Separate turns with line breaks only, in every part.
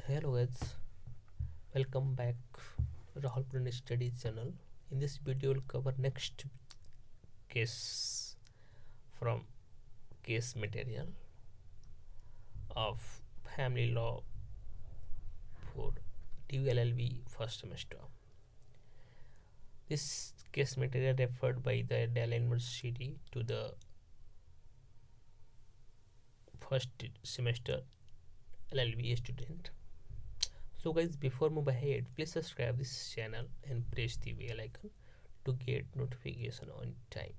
Hello guys, welcome back Rahul Pranay Studies channel. In this video, we'll cover next case from case material of family law for DLLB first semester. This case material referred by the Delhi University to the first semester LLB student. So guys, before move ahead, please subscribe this channel and press the bell icon to get notification on time.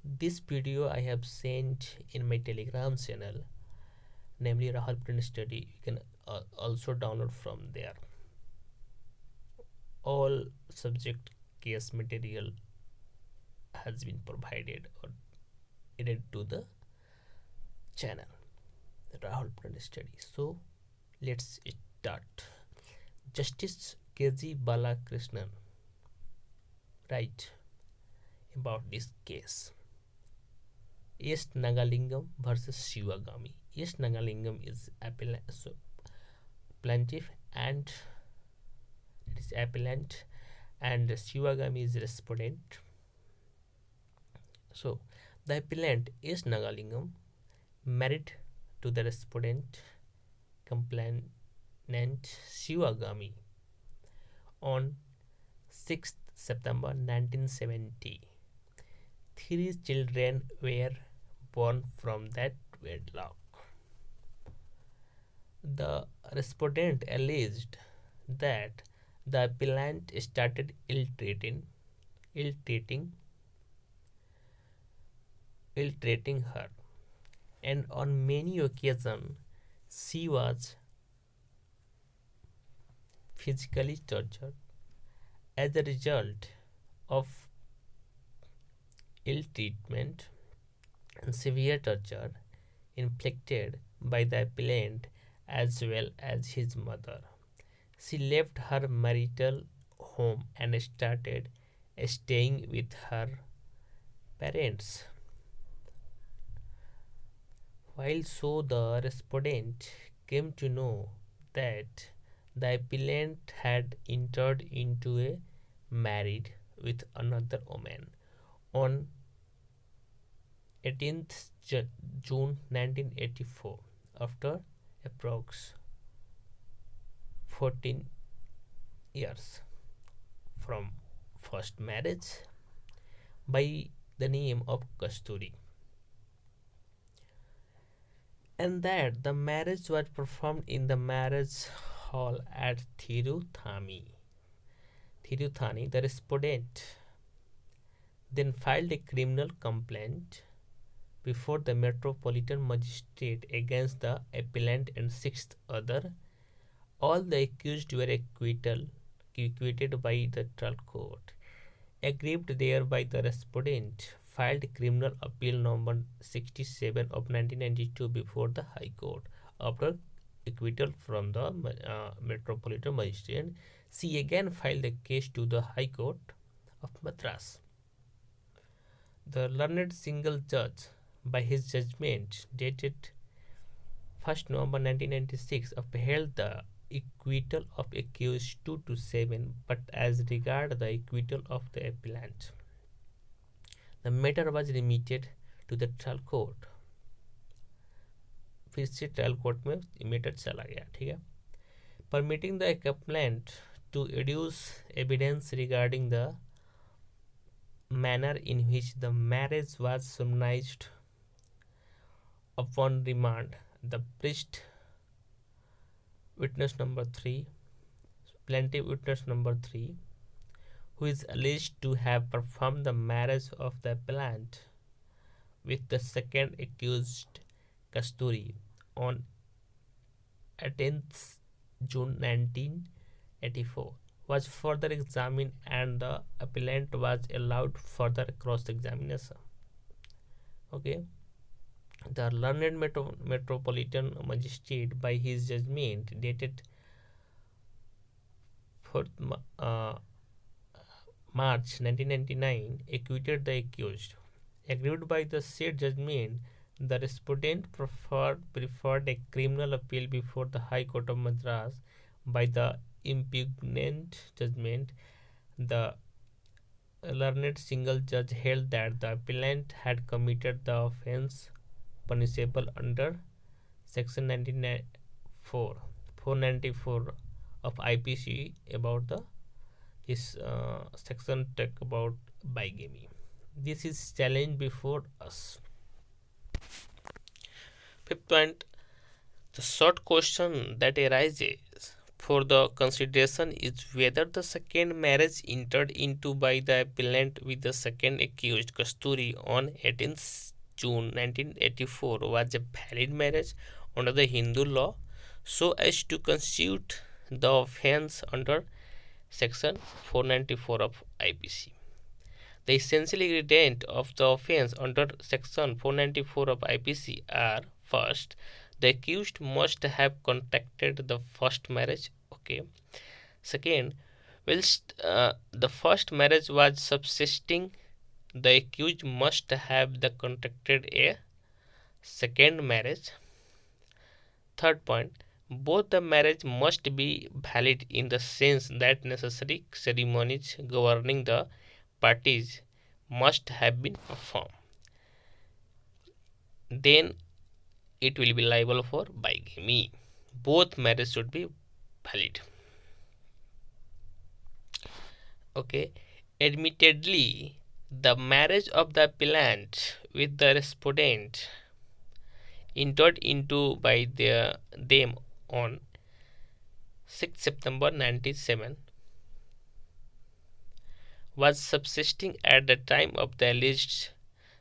This video I have sent in my Telegram channel, namely Rahul Print Study. You can also download from there. All subject case material has been provided or added to the channel Rahul Print Study. So let's start. Justice K.G. Balakrishnan write about this case. East Nagalingam versus Sivagami. East Nagalingam is plaintiff and it is appellant, and Sivagami is respondent. So the appellant East Nagalingam married to the respondent complainant Sivagami on 6th September 1970. Three children were born from that wedlock. The respondent alleged that the appellant started ill-treating her, and on many occasions she was physically tortured. As a result of ill treatment and severe torture inflicted by the appellant as well as his mother, she left her marital home and started staying with her parents. While so, the respondent came to know that the appellant had entered into a marriage with another woman on 18th June 1984 after approx 14 years from first marriage, by the name of Kasturi, and that the marriage was performed in the marriage hall at Thiruthani. The respondent then filed a criminal complaint before the Metropolitan Magistrate against the appellant and six other. All the accused were acquitted by the trial court. Aggrieved thereby, the respondent filed criminal appeal number 67 of 1992 before the High Court. After acquittal from the Metropolitan Magistrate, she again filed the case to the High Court of Madras. The learned single judge, by his judgment dated 1st November 1996, upheld the acquittal of accused 2 to 7, but as regard the acquittal of the appellant, the matter was remitted to the trial court. फिर से trial court में matter चला गया, ठीक है. Permitting the appellant to adduce evidence regarding the manner in which the marriage was solemnized. Upon remand, the priest witness number 3, plaintiff witness number 3, who is alleged to have performed the marriage of the appellant with the second accused Kasturi on 18th June 1984, was further examined and the appellant was allowed further cross-examination. Okay. The learned Metropolitan Magistrate, by his judgment dated 4th March 1999, acquitted the accused. Aggrieved by the said judgment, The respondent preferred a criminal appeal before the High Court of Madras. By the impugnant judgment, the learned single judge held that the appellant had committed the offence punishable under Section 494 of IPC about the this section talk about bigamy. This is challenge before us. Fifth point, the short question that arises for the consideration is whether the second marriage entered into by the appellant with the second accused Kasturi on 18th June 1984 was a valid marriage under the Hindu law so as to constitute the offence under section 494 of IPC. The essential ingredient of the offence under section 494 of IPC are: first, the accused must have contracted the first marriage. Okay. Second, whilst the first marriage was subsisting, the accused must have the contracted a second marriage. Third point, both the marriage must be valid in the sense that necessary ceremonies governing the parties must have been performed. Then it will be liable for bigamy. Both marriages should be valid. Okay. Admittedly, the marriage of the appellant with the respondent entered into by them on 6 September 1997 was subsisting at the time of the alleged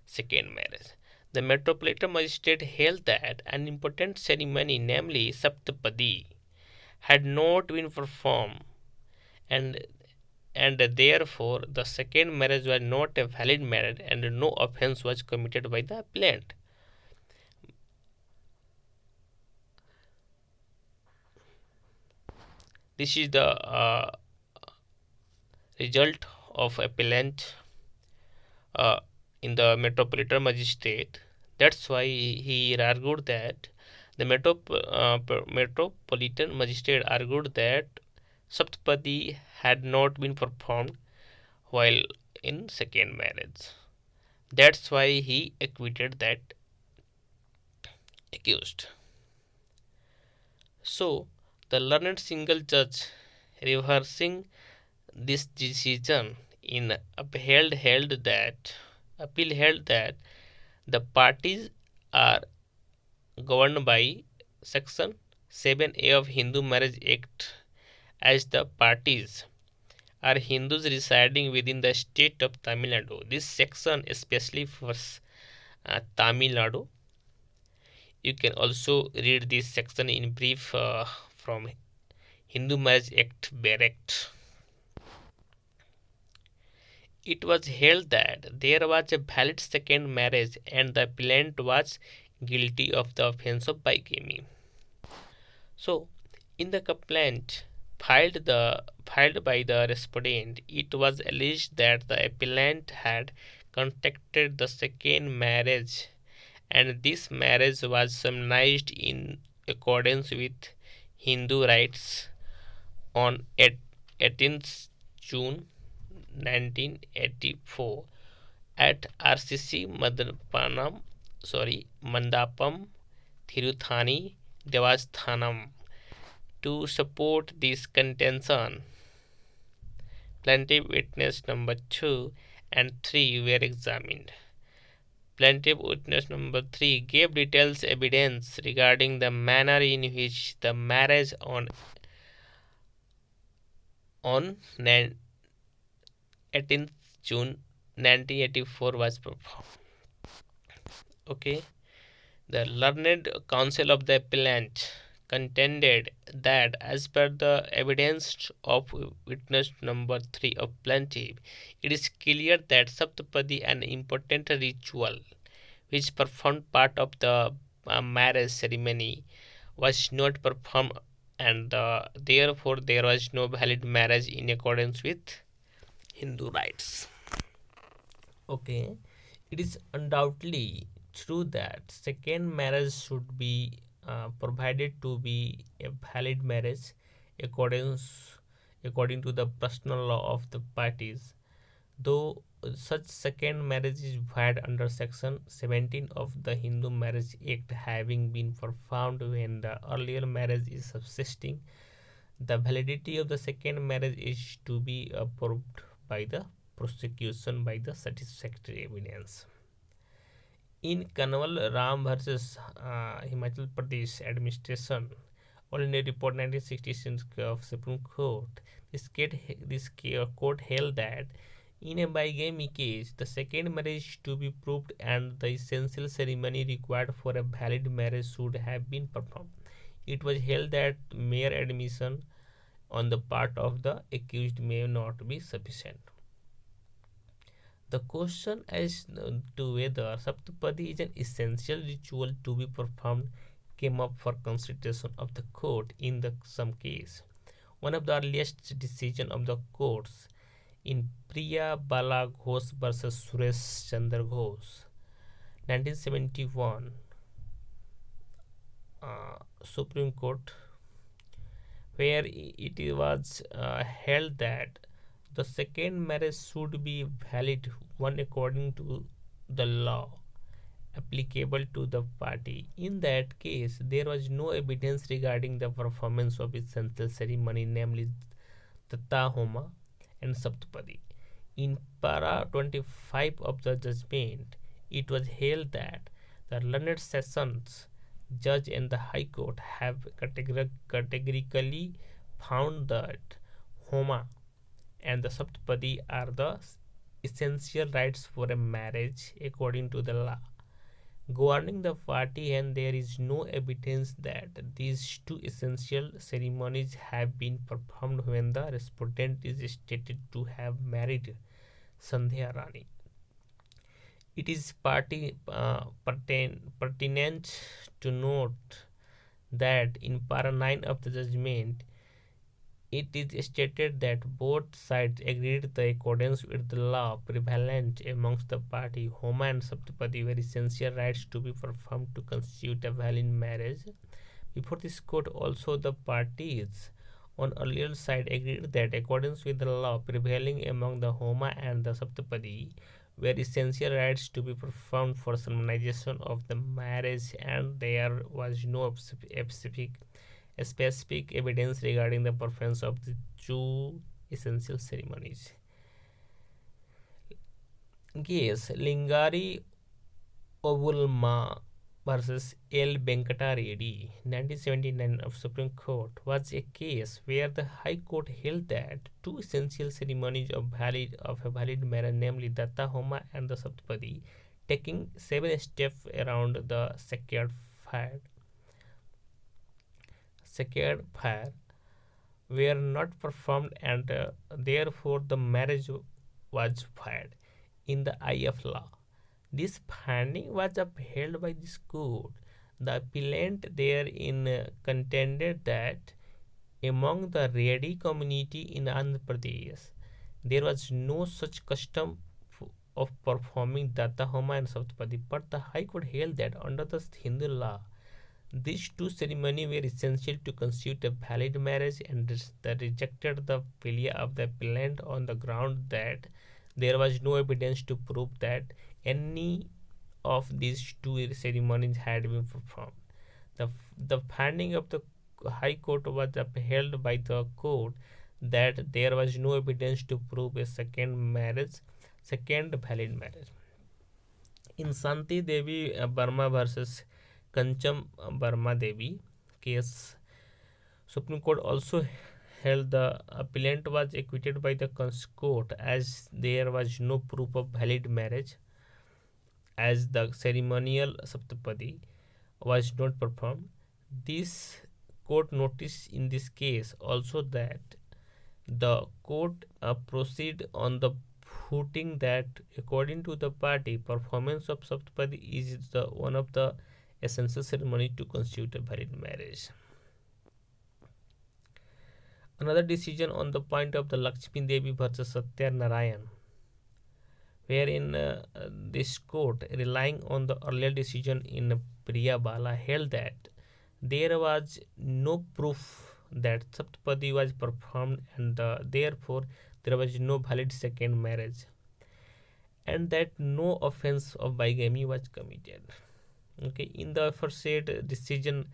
second marriage. The Metropolitan Magistrate held that an important ceremony, namely Saptapadi, had not been performed, and therefore the second marriage was not a valid marriage and no offence was committed by the appellant. This is the result of appellant in the Metropolitan Magistrate. That's why he argued that the Metropolitan Magistrate argued that Saptapadi had not been performed while in second marriage. That's why he acquitted that accused. So the learned single judge, reversing this decision in appeal held that the parties are governed by section 7A of Hindu Marriage Act, as the parties are Hindus residing within the state of Tamil Nadu. This section especially for Tamil Nadu. You can also read this section in brief from Hindu Marriage Act Barrett. It was held that there was a valid second marriage and the appellant was guilty of the offence of bigamy. So, in the complaint filed by the respondent, it was alleged that the appellant had contracted the second marriage and this marriage was solemnized in accordance with Hindu rites on 18th June 1984 at RCC Mandapam Thiruthani Devasthanam. To support this contention, plaintiff witness number 2 and 3 were examined. Plaintiff witness number 3 gave detailed evidence regarding the manner in which the marriage on 18th June 1984 was performed. Okay. The learned counsel of the appellant contended that as per the evidence of witness number 3 of plaintiff, it is clear that Saptapadi, an important ritual which performed part of the marriage ceremony, was not performed and therefore there was no valid marriage in accordance with Hindu rites. Okay, it is undoubtedly through that second marriage should be provided to be a valid marriage according according to the personal law of the parties, though such second marriage is void under section 17 of the Hindu Marriage Act having been performed when the earlier marriage is subsisting. The validity of the second marriage is to be approved by the prosecution by the satisfactory evidence. In Kanwal Ram versus Himachal Pradesh administration, all India report 1966 of Supreme Court, this court held that in a bigamy case, the second marriage to be proved and the essential ceremony required for a valid marriage should have been performed. It was held that mere admission on the part of the accused may not be sufficient. The question as to whether Saptapadi is an essential ritual to be performed came up for consideration of the court in some case. One of the earliest decisions of the courts in Priya Bala Ghosh versus Suresh Chandra Ghosh, 1971, Supreme Court, where it was held that the second marriage should be valid one according to the law applicable to the party. In that case, there was no evidence regarding the performance of essential ceremony, namely Tatta Homa and Saptapadi. In para 25 of the judgment, it was held that the learned sessions judge and the High Court have categorically found that Homa and the Saptapadi are the essential rites for a marriage according to the law governing the party, and there is no evidence that these two essential ceremonies have been performed when the respondent is stated to have married Sandhya Rani. It is pertinent to note that in para 9 of the judgment, it is stated that both sides agreed the accordance with the law prevalent amongst the party. Homa and Saptapadi were essential rites to be performed to constitute a valid marriage. Before this court, also the parties on earlier side agreed that accordance with the law prevailing among the Homa and the Saptapadi were essential rites to be performed for solemnization of the marriage, and there was no specific evidence regarding the performance of the two essential ceremonies. Case Lingari Ovulma versus L. Venkata Reddy, 1979 of Supreme Court, was a case where the High Court held that two essential ceremonies of a valid marriage, namely Datta Homa and the Saptapadi, taking 7 steps around the sacred fire, were not performed, and therefore the marriage was void in the eye of law. This finding was upheld by this court. The appellant therein contended that among the Reddy community in Andhra Pradesh, there was no such custom of performing Datta Homa and Saptapadi, but the High Court held that under the Hindu law, these two ceremonies were essential to constitute a valid marriage, and rejected the plea of the appellant on the ground that there was no evidence to prove that any of these two ceremonies had been performed. The finding of the High Court was upheld by the court that there was no evidence to prove a second valid marriage. In Santi Devi Burma versus Kancham Burma Devi case, Supreme Court also held the appellant was acquitted by the court as there was no proof of valid marriage, as the ceremonial Saptapadi was not performed. This court noticed in this case also that the court proceed on the footing that according to the party, performance of Saptapadi is one of the essential ceremony to constitute a valid marriage. Another decision on the point of the Lakshmi Devi versus Satya Narayan, wherein this court, relying on the earlier decision in Priyabala, held that there was no proof that Saptapadi was performed, and therefore there was no valid second marriage, and that no offense of bigamy was committed. Okay, in the aforesaid decision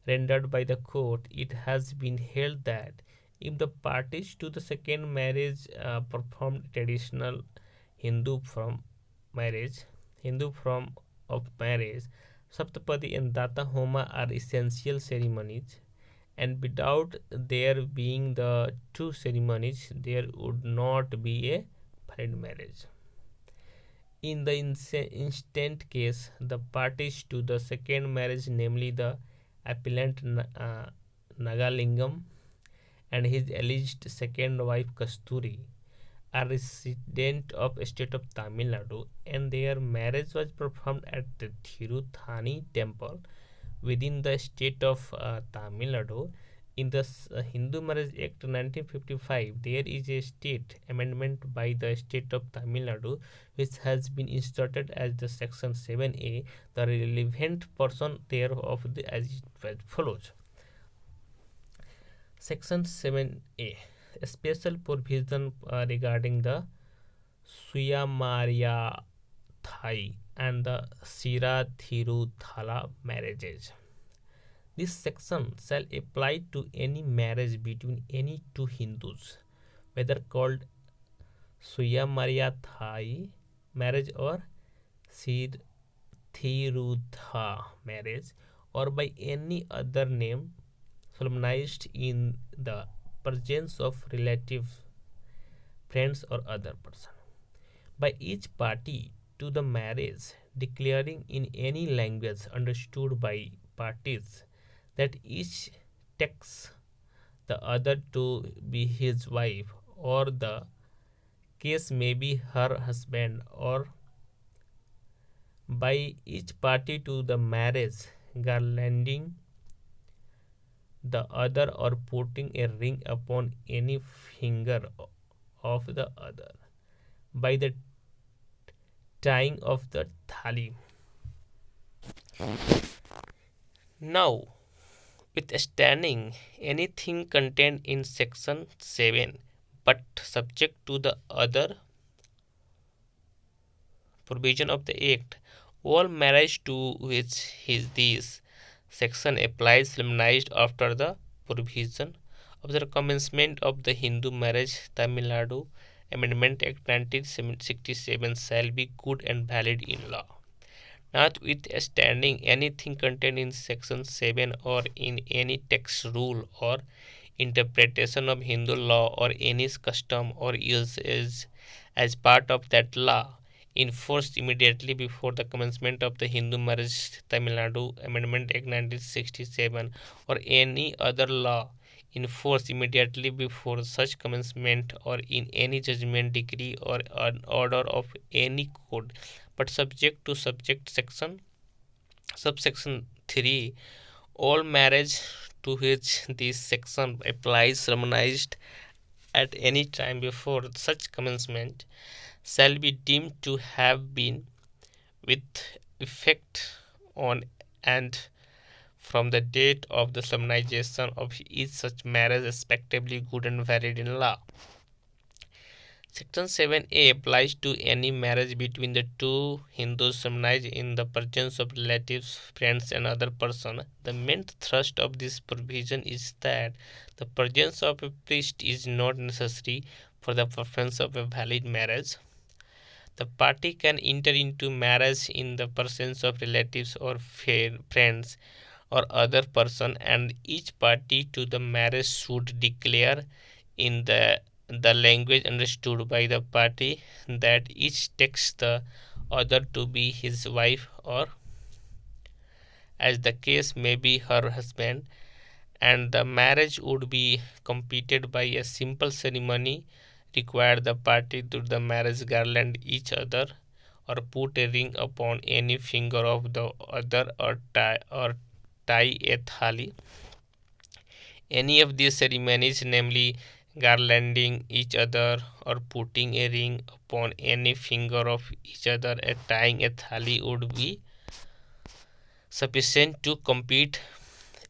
rendered by the court, it has been held that if the parties to the second marriage performed traditional Hindu from marriage, Hindu form of marriage, Saptapadi and Data Homa are essential ceremonies, and without there being the two ceremonies, there would not be a valid marriage. In the instant case, the parties to the second marriage, namely the appellant Nagalingam and his alleged second wife Kasturi, are resident of state of Tamil Nadu, and their marriage was performed at the Thiruthani temple within the state of Tamil Nadu. In the Hindu Marriage Act 1955, there is a state amendment by the state of Tamil Nadu which has been inserted as the section 7A. The relevant portion thereof as follows. Section 7A, a special provision regarding the Suyamaria Thai and the Sira Thiru Thala marriages. This section shall apply to any marriage between any two Hindus, whether called Suyamaria Thai marriage or Sir Thirudha marriage, or by any other name solemnized in the presence of relatives, friends, or other person, by each party to the marriage declaring in any language understood by parties that each takes the other to be his wife, or the case may be her husband, or by each party to the marriage garlanding the other or putting a ring upon any finger of the other, by the tying of the thali. Now, withstanding anything contained in section 7 but subject to the other provision of the act, all marriage to which this section applies solemnized after the provision of the commencement of the Hindu Marriage Tamil Nadu Amendment Act 1967 shall be good and valid in law. Notwithstanding anything contained in section 7 or in any text, rule, or interpretation of Hindu law or any custom or usage as part of that law enforced immediately before the commencement of the Hindu Marriage Tamil Nadu Amendment Act 1967, or any other law enforced immediately before such commencement, or in any judgment, decree, or an order of any court, but subject to subsection 3, all marriage to which this section applies solemnized at any time before such commencement shall be deemed to have been with effect on and from the date of the solemnization of each such marriage respectively good and valid in law. Section 7A applies to any marriage between the two Hindus solemnized in the presence of relatives, friends, and other persons. The main thrust of this provision is that the presence of a priest is not necessary for the performance of a valid marriage. The party can enter into marriage in the presence of relatives or friends or other person, and each party to the marriage should declare in the language understood by the party that each takes the other to be his wife, or as the case may be her husband, and the marriage would be completed by a simple ceremony require the party to the marriage garland each other or put a ring upon any finger of the other, or tie a thali. Any of these ceremonies, namely garlanding each other, or putting a ring upon any finger of each other and tying a thali would be sufficient to complete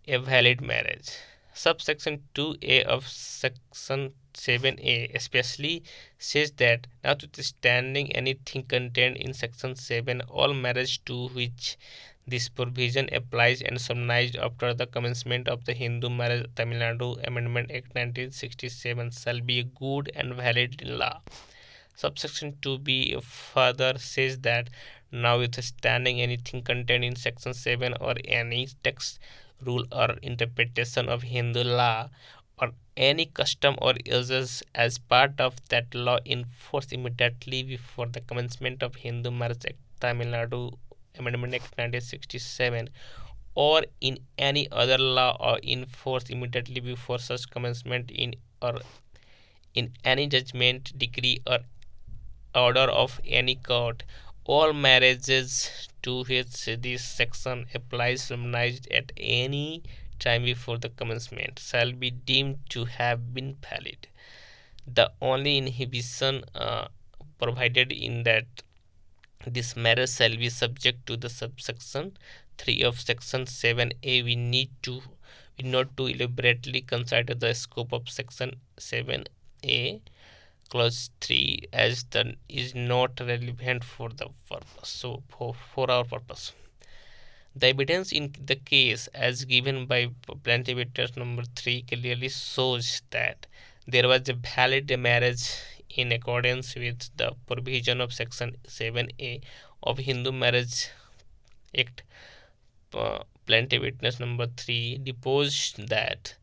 a valid marriage. Subsection 2A of Section 7A especially says that, notwithstanding anything contained in Section 7, all marriage to which this provision applies and solemnized after the commencement of the Hindu Marriage Tamil Nadu Amendment Act 1967 shall be good and valid in law. Subsection 2b further says that, notwithstanding anything contained in Section 7 or any text, rule, or interpretation of Hindu law, or any custom or uses as part of that law in force immediately before the commencement of Hindu Marriage Act Tamil Nadu Amendment Act 1967, or in any other law or in force immediately before such commencement in or in any judgment, decree, or order of any court, all marriages to which this section applies solemnized at any time before the commencement shall be deemed to have been valid. The only inhibition provided in that this marriage shall be subject to the subsection 3 of section 7a. We need to elaborately consider the scope of section 7a clause 3 as the is not relevant for the purpose. So for our purpose, the evidence in the case as given by plaintiff witness number 3 clearly shows that there was a valid marriage in accordance with the provision of section 7a of Hindu Marriage Act. Plaintiff witness number 3 deposed that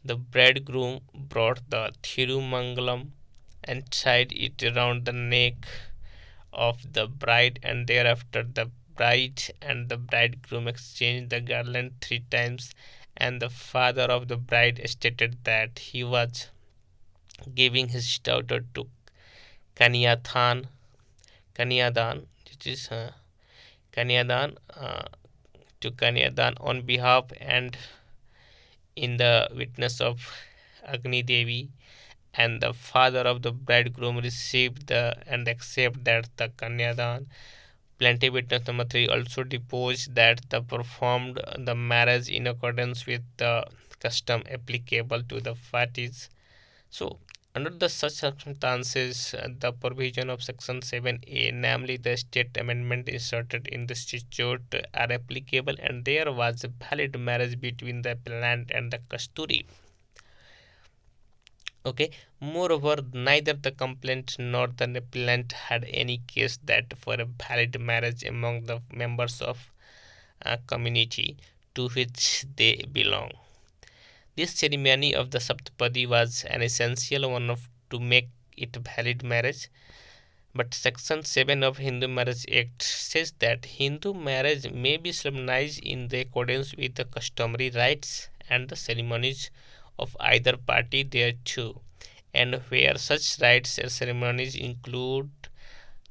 the bridegroom brought the Thirumangalam and tied it around the neck of the bride, and thereafter the bride and the bridegroom exchanged the garland 3 times, and the father of the bride stated that he was giving his daughter to Kanyathan, Kanyadan, which is Kanyadan, to Kanyadan on behalf and in the witness of Agni Devi, and the father of the bridegroom received the and accept that the Kanyadan. Plaintiff witness number 3 also deposed that the performed the marriage in accordance with the custom applicable to the parties. So, under the such circumstances, the provision of Section 7a, namely the state amendment inserted in the statute, are applicable, and there was a valid marriage between the appellant and the Kasturi. Okay. Moreover, neither the complainant nor the appellant had any case that for a valid marriage among the members of a community to which they belong. This ceremony of the Saptapadi was an essential one to make it valid marriage. But Section 7 of Hindu Marriage Act says that Hindu marriage may be solemnized in the accordance with the customary rites and the ceremonies of either party thereto, and where such rites and ceremonies include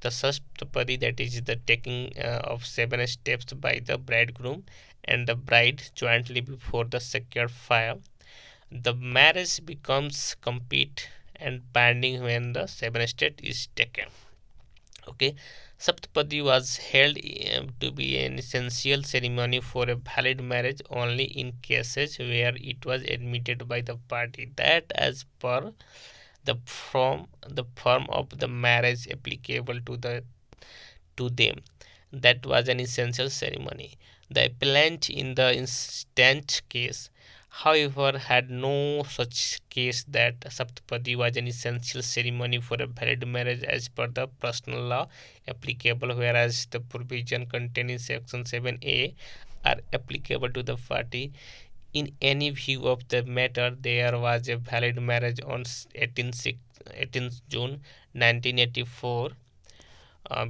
the Saptapadi, that is the taking of 7 steps by the bridegroom and the bride jointly before the sacred fire, the marriage becomes complete and binding when the 7 step is taken. Okay, Saptapadi was held to be an essential ceremony for a valid marriage only in cases where it was admitted by the party that, as per the form of the marriage applicable to them, that was an essential ceremony. The appellant in the instant case, however, had no such case that Saptapadi was an essential ceremony for a valid marriage as per the personal law applicable, whereas the provision contained in Section 7a are applicable to the party. In any view of the matter, there was a valid marriage on 18th June 1984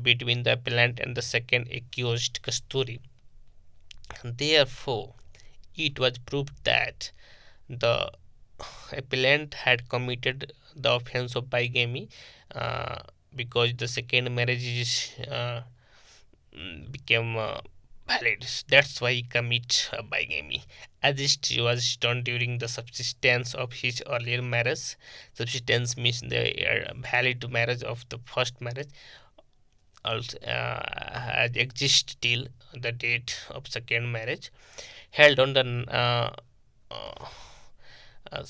between the appellant and the second accused, Kasturi. Therefore, it was proved that the appellant had committed the offence of bigamy, because the second marriage is became valid. That's why he commit bigamy. As it was done during the subsistence of his earlier marriage. Subsistence means the valid marriage of the first marriage also exists till the date of second marriage held on the uh, uh,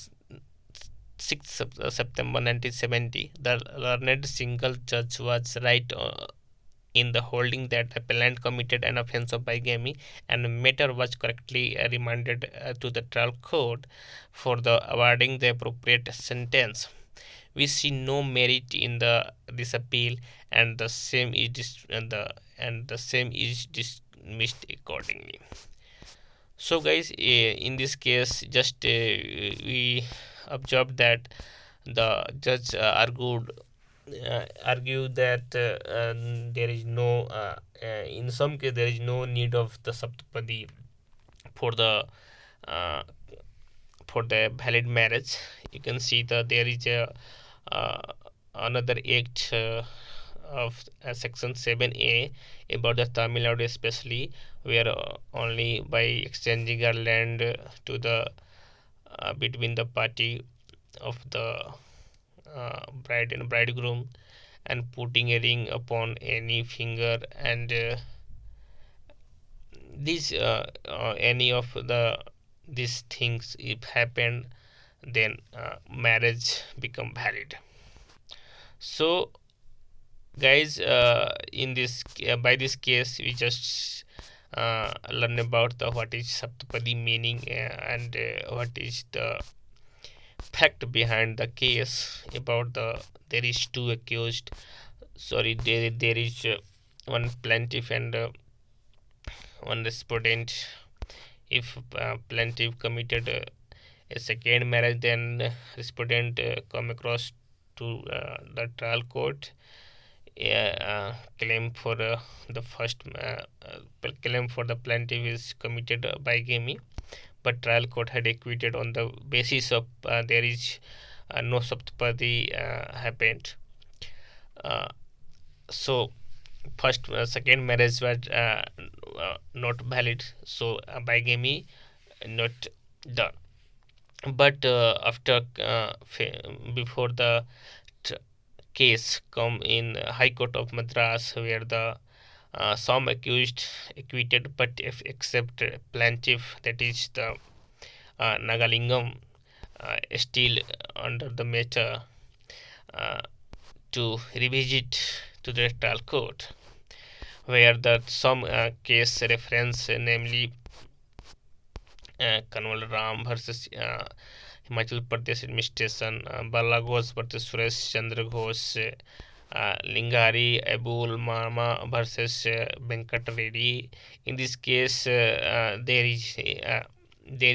6th September 1970. The learned single judge was right in the holding that the appellant committed an offence of bigamy, and the matter was correctly remanded to the trial court for the awarding the appropriate sentence. We see no merit in the this appeal, and the same is the same is dismissed accordingly. So, guys, in this case, just we observed that the judge argue that there is no in some case there is no need of the saptapadi for the uh, for the valid marriage. You can see that there is a another act of section 7A about the Tamil Nadu especially, where only by exchanging our land to the between the party of the bride and bridegroom, and putting a ring upon any finger, and these any of the these things if happened, then marriage become valid. So, guys, in this by this case we just learn about the what is saptapadi meaning, and what is the fact behind the case about the there is two accused, sorry, there is one plaintiff and one respondent. If plaintiff committed a second marriage, then respondent come across to the trial court, claim for the first claim for the plaintiff is committed bigamy, but trial court had acquitted on the basis of there is no saptapadi happened. Uh, so first second marriage was not valid, so bigamy not done. But after before the t- case come in High Court of Madras, where the some accused acquitted, but if except plaintiff, that is the Nagalingam, still under the matter uh, to revisit to the trial court, where the some case reference, namely Kanwal Ram versus Himachal Pradesh administration, Balla Ghosh versus Suresh Chandra Ghosh, Lingari Abul Mama versus Venkat Reddy. In this case, there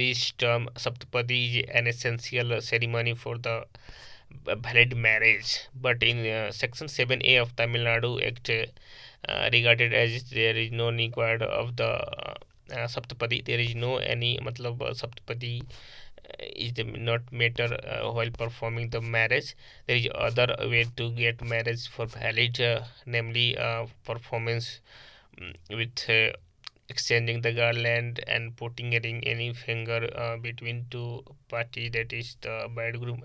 is term Saptapadi is an essential ceremony for the valid marriage, but in section 7A of Tamil Nadu Act, regarded as there is no required of the saptapadi, there is no any matlab saptapadi is the not matter while performing the marriage. There is other way to get marriage for valid, namely performance with exchanging the garland and putting a ring any finger between two party, that is the bridegroom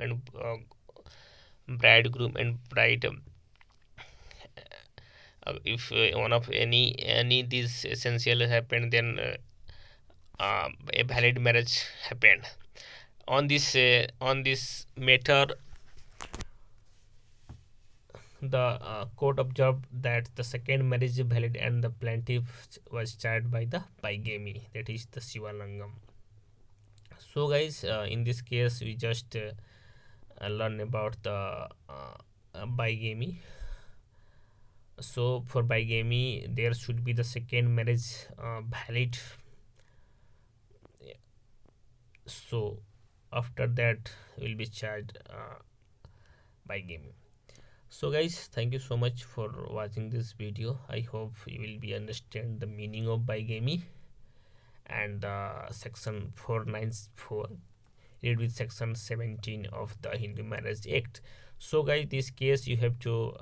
and bride. If one of any these essential happened, then a valid marriage happened. On this matter, the court observed that the second marriage is valid, and the plaintiff was charged by the bigamy, that is the Sivalangam. So, guys, in this case we just learn about the bigamy. So for bigamy there should be the second marriage valid. So after that will be charged bigamy. So, guys, thank you so much for watching this video. I hope you will be understand the meaning of bigamy and section 494 read with section 17 of the Hindu Marriage Act. So, guys, this case you have to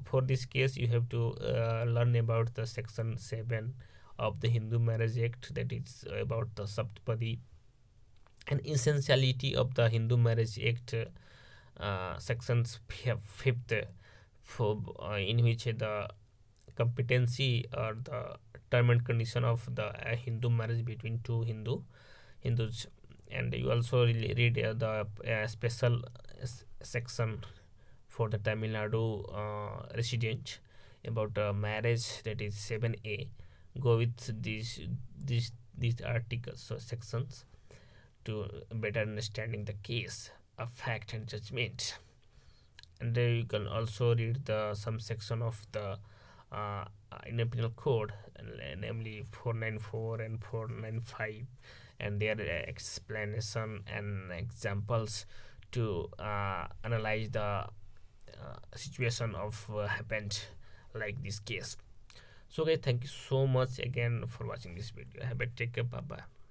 for this case you have to learn about the section 7 of the Hindu Marriage Act, that is about the Saptapadi, and essentiality of the Hindu Marriage Act, sections fifth, in which the competency or the term and condition of the Hindu marriage between two Hindus. And you also read the special section for the Tamil Nadu resident about marriage, that is 7A. Go with these articles, so sections, to better understanding the case of fact and judgment. And there you can also read the some section of the Indian Penal Code, namely 494 and 495, and their explanation and examples to analyze the situation of happened like this case. So guys, thank you so much again for watching this video. Have a take care. Bye bye.